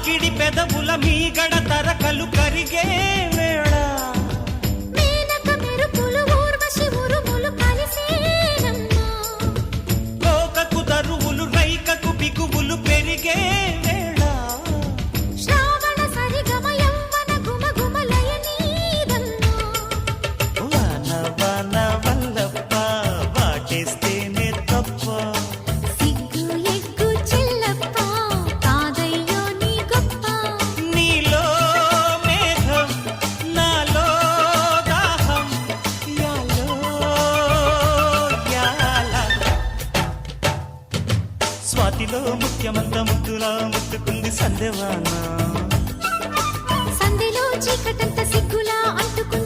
తాకిడి పెదవుల మీగడ తరకలు కరిగే వేళ మేనక మెరుపులు ఊర్వశి ఉరుములు కలిసేనమ్మా కోకకు దరువులు రైకకు బిగువులు పెరిగే వేళ శ్రావణ సరిగమ యవ్వన గుమగుమలయ నీదమ్మా వాన వాన వల్లప్ప వాటేస్తేనే తప్ప సిగ్గు ఎగ్గు చెల్లప్ప కాదయ్యో నీ గొప్ప నీలో మేఘం నాలో దాహం యాలో యాల స్వాతిలో ముఖ్యమంత ముద్దులా ముట్టుకుంది సందేవాన సంధిలో చీకటంత సిగ్గులా అంటుకుంది